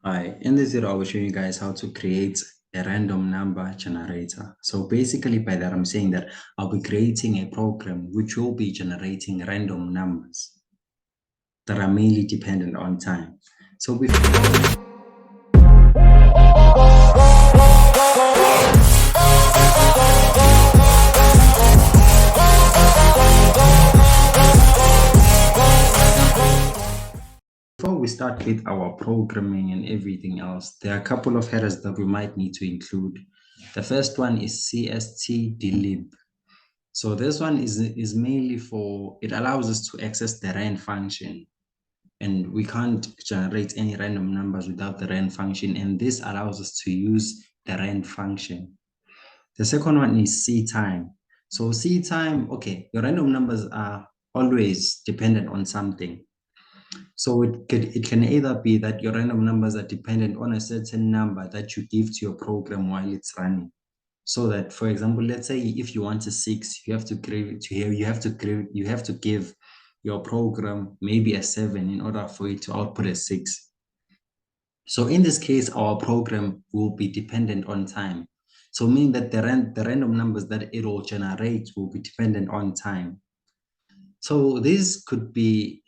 Hi, in this video, I will show you guys how to create a random number generator. So basically by that, I'm saying that I'll be creating a program which will be generating random numbers that are mainly dependent on time. So before we start with our programming and everything else, there are a couple of headers that we might need to include. The first one is cstdlib. So this one is mainly for, it allows us to access the rand function. And we can't generate any random numbers without the rand function. And this allows us to use the rand function. The second one is ctime. So ctime, okay, your random numbers are always dependent on something. So it can either be that your random numbers are dependent on a certain number that you give to your program while it's running. So that, for example, let's say if you want a 6, you have to give your program maybe a 7 in order for it to output a 6. So in this case, our program will be dependent on time. So meaning that the random numbers that it will generate will be dependent on time. So this could be,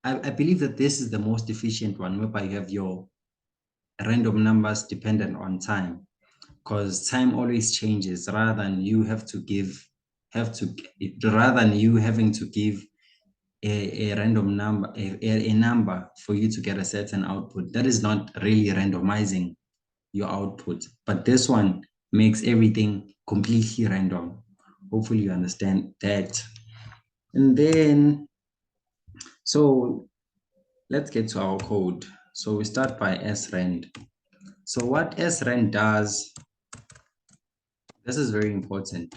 I believe that this is the most efficient one, whereby you have your random numbers dependent on time, because time always changes rather than you having to give a random number, a number for you to get a certain output. That is not really randomizing your output, but this one makes everything completely random. Hopefully you understand that. And then, so let's get to our code. So we start by srand. So what srand does, this is very important.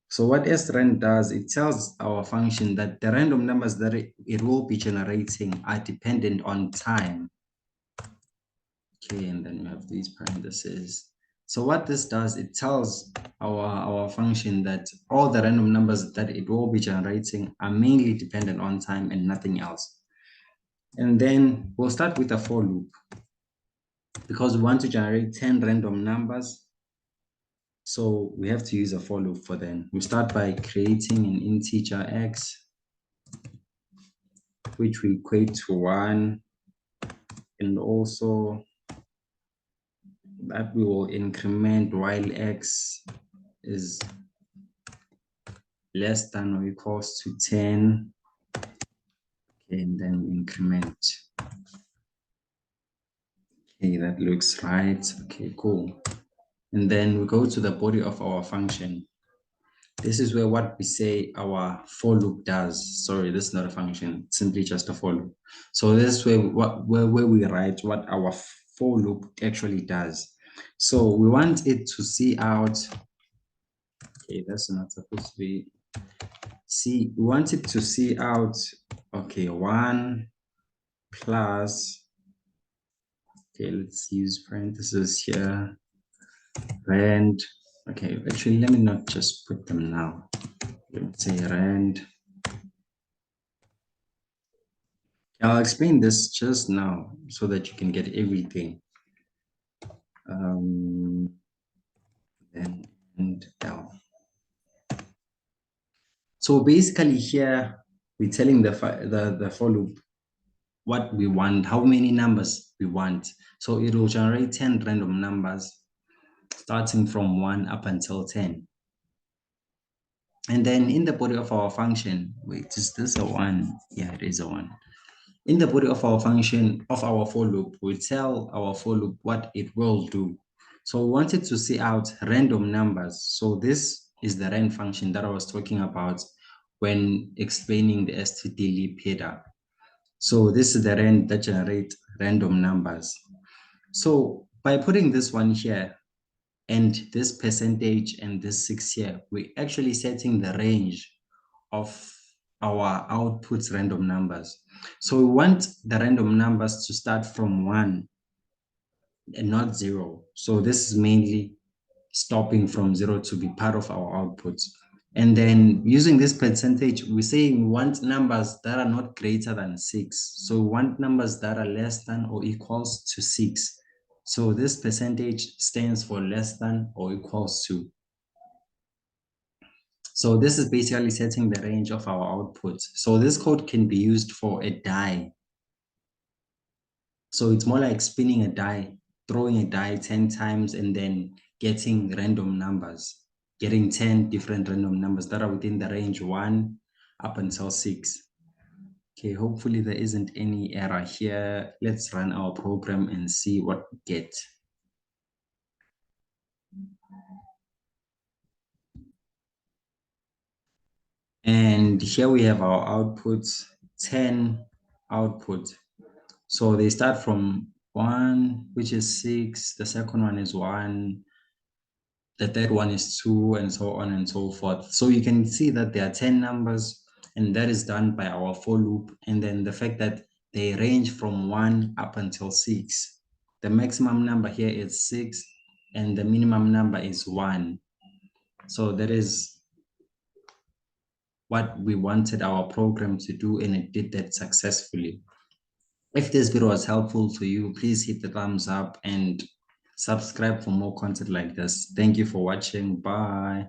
So what srand does, it tells our function that the random numbers that it will be generating are dependent on time. Okay, and then we have these parentheses. So what this does, it tells our function that all the random numbers that it will be generating are mainly dependent on time and nothing else. And then we'll start with a for loop, because we want to generate 10 random numbers. So we have to use a for loop for them. We start by creating an integer x, which we equate to 1, and also that we will increment while x is less than or equals to 10, and then increment. Okay, that looks right. Okay, cool. And then we go to the body of our function. This is where what we say our for loop does. Sorry, this is not a function, it's simply just a for loop. So this is where we write what our for loop actually does. So we want it to see out, okay, that's not supposed to be, we want it to see out, okay, 1 plus, okay, let's use parentheses here, rand. Okay, actually, let me not just put them now. Let's say rand. I'll explain this just now so that you can get everything. Then and L. So basically here we're telling the for loop what we want, how many numbers we want. So it will generate 10 random numbers starting from 1 up until 10. And then in the body of our function, wait, is this a 1? Yeah, it is a 1. In the body of our function, of our for loop, we tell our for loop what it will do. So we wanted to see out random numbers. So this is the rand function that I was talking about when explaining the stdlib header. So this is the rand that generates random numbers. So by putting this one here and this percentage and this 6 here, we're actually setting the range of our outputs random numbers. So we want the random numbers to start from 1 and not 0. So this is mainly stopping from 0 to be part of our outputs. And then using this percentage, we're saying we want numbers that are not greater than 6. So we want numbers that are less than or equals to 6. So this percentage stands for less than or equals to. So this is basically setting the range of our output. So this code can be used for a die. So it's more like spinning a die, throwing a die 10 times and then getting random numbers, getting 10 different random numbers that are within the range 1 up until 6. Okay, hopefully there isn't any error here. Let's run our program and see what we get. And here we have our outputs, 10 output. So they start from 1, which is 6. The second one is 1. The third one is 2, and so on and so forth. So you can see that there are 10 numbers, and that is done by our for loop. And then the fact that they range from 1 up until 6. The maximum number here is 6, and the minimum number is 1. So that is what we wanted our program to do, and it did that successfully. If this video was helpful to you, please hit the thumbs up and subscribe for more content like this. Thank you for watching. Bye.